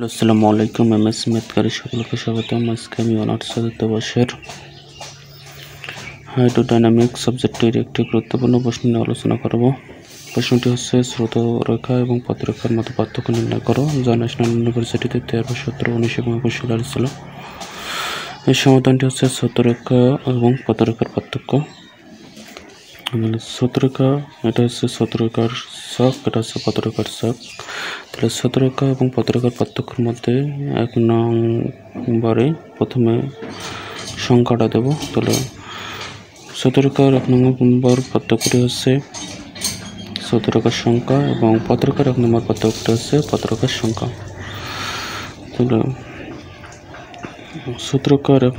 আসসালামু আলাইকুম। এমএস ম্যাথকারী সকলকে স্বাগতম। আজকে আমি অনার্স চতুর্থ বর্ষের হাইড্রোডাইনামিক সাবজেক্টের একটি গুরুত্বপূর্ণ প্রশ্ন নিয়ে আলোচনা করব। প্রশ্নটি হচ্ছে স্রোতরেখা এবং পথরেখার মধ্যে পার্থক্য নির্ণয় করো, যা ন্যাশনাল ইউনিভার্সিটিতে 13, 17, 19 এবং 21 সালে ছিল। এর সমাধানটি হচ্ছে স্রোতরেখা এবং পথরেখার পার্থক্য। স্রোতরেখা, এটা হচ্ছে স্রোতরেখার ছক, এটা হচ্ছে পথরেখার ছক। তাহলে স্রোতরেখা এবং পথরেখার পার্থক্যের মধ্যে 1 নম্বরে প্রথমে সংখ্যাটা দেব। তাহলে স্রোতরেখার 1 নম্বর পার্থক্যটি হচ্ছে স্রোতরেখার সংখ্যা এবং পথরেখার 1 নম্বর পার্থক্যটি হচ্ছে পথরেখার সংখ্যা। তাহলে স্রোতরেখার 1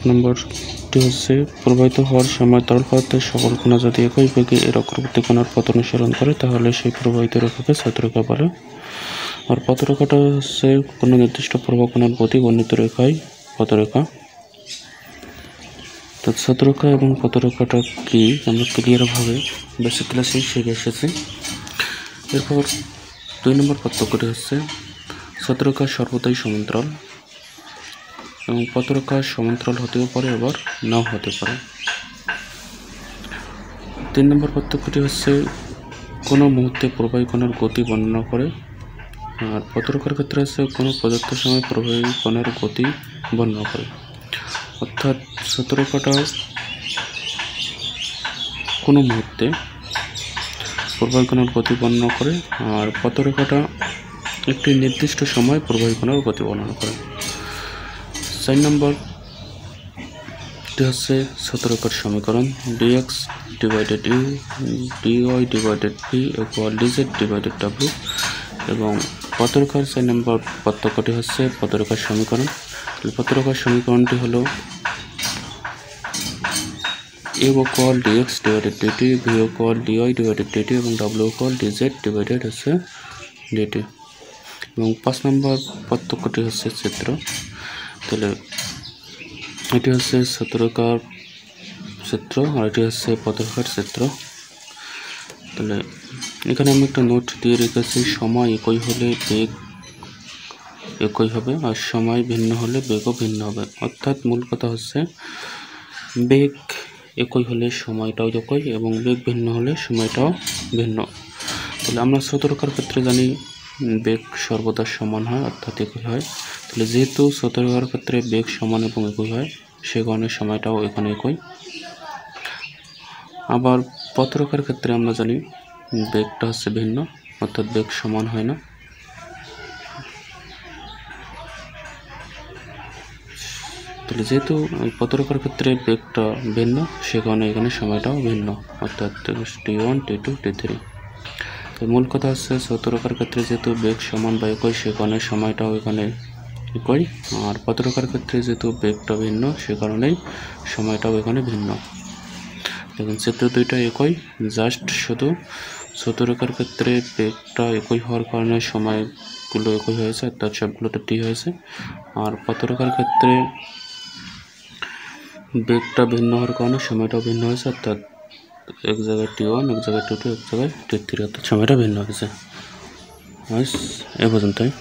নম্বরটি হচ্ছে প্রবাহিত হওয়ার সময় তরল পদার্থের সকল কণা যদি একই বেগে এর অগ্রবর্তী কণার পথ অনুসরণ করে তাহলে সেই প্রবাহিত রেখাকে স্রোতরেখা বলে। আর পথরেখাটা হচ্ছে কোনো নির্দিষ্ট প্রবাহ কণার গতি বর্ণিত রেখাই পথরেখা। তো স্রোতরেখা এবং পথরেখাটা কি আমরা ক্লিয়ারভাবে বেসিক ক্লাসে শিখে এসেছি। এরপর 2 নম্বর পার্থক্যটি হচ্ছে স্রোতরেখা সর্বদাই সমান্তরাল এবং পথরেখা সমান্তরাল হতেও পারে, আবার নাও হতে পারে। 3 নম্বর পার্থক্যটি হচ্ছে কোনো মুহূর্তে প্রবাহী কণার গতি বর্ণনা করে। আর পথরেখার ক্ষেত্রে হচ্ছে কোনো প্রদত্ত সময় প্রবাহী কণার গতি বর্ণনা করে। অর্থাৎ স্রোতরেখাটা কোনো মুহূর্তে প্রবাহী কণার গতি বর্ণনা করে, আর পথরেখাটা একটি নির্দিষ্ট সময় প্রবাহী কণার গতি বর্ণনা করে। 4 নম্বরটি হচ্ছে স্রোতরেখার সমীকরণ dx divided u dy divided v equal dz divided w। এবং পথরেখার 4 নম্বর পার্থক্যটি হচ্ছে পথরেখার সমীকরণ। পথরেখার সমীকরণটি হলো u equal dx divided dt, v equal dy divided dt এবং w ইকুয়াল dz ডিভাইডেড হচ্ছে dt। এবং 5 নম্বর পার্থক্যটি হচ্ছে চিত্র। তাহলে এটি হচ্ছে স্রোতরেখার চিত্র আর এটি হচ্ছে পথরেখার চিত্র। তাহলে এখানে আমি একটা নোট দিয়ে রেখেছি, সময় একই হলে বেগ একই হবে আর সময় ভিন্ন হলে বেগও ভিন্ন হবে। অর্থাৎ মূল কথা হচ্ছে বেগ একই হলে সময়টাও একই এবং বেগ ভিন্ন হলে সময়টাও ভিন্ন। তাহলে আমরা স্রোতরেখার ক্ষেত্রে জানি বেগ সর্বদা সমান হয়, অর্থাৎ একই হয়। তাহলে যেহেতু স্রোতরেখার ক্ষেত্রে বেগ সমান এবং একই হয়, সে কারণে সময়টাও এখানে একই। আবার পথরেখার ক্ষেত্রে আমরা জানি বেগটা হচ্ছে ভিন্ন, অর্থাৎ বেগ সমান হয় না। তাহলে যেহেতু পথরেখার ক্ষেত্রে বেগটা ভিন্ন, সে কারণে এখানে সময়টাও ভিন্ন, অর্থাৎ t1 t2 t3। তো মূল কথা হচ্ছে স্রোতরেখার ক্ষেত্রে যেহেতু বেগ সমান বা একই, সে কারণে সময়টাও এখানে একই। আর পথরেখার ক্ষেত্রে যেহেতু বেগটা ভিন্ন, সে কারণেই সময়টাও এখানে ভিন্ন। দেখুন চিত্র দুইটা একই, জাস্ট শুধু স্রোতরেখার ক্ষেত্রে বেগটা একই হওয়ার কারণে সময়গুলো একই হয়েছে, অর্থাৎ সবগুলোতে টি হয়েছে। আর পথরেখার ক্ষেত্রে বেগটা ভিন্ন হওয়ার কারণে সময়টাও ভিন্ন হয়েছে, অর্থাৎ এক জায়গায় t1, এক জায়গায় t2, এক জায়গায় t3, অর্থাৎ সময়টা ভিন্ন হয়েছে। এ পর্যন্তই।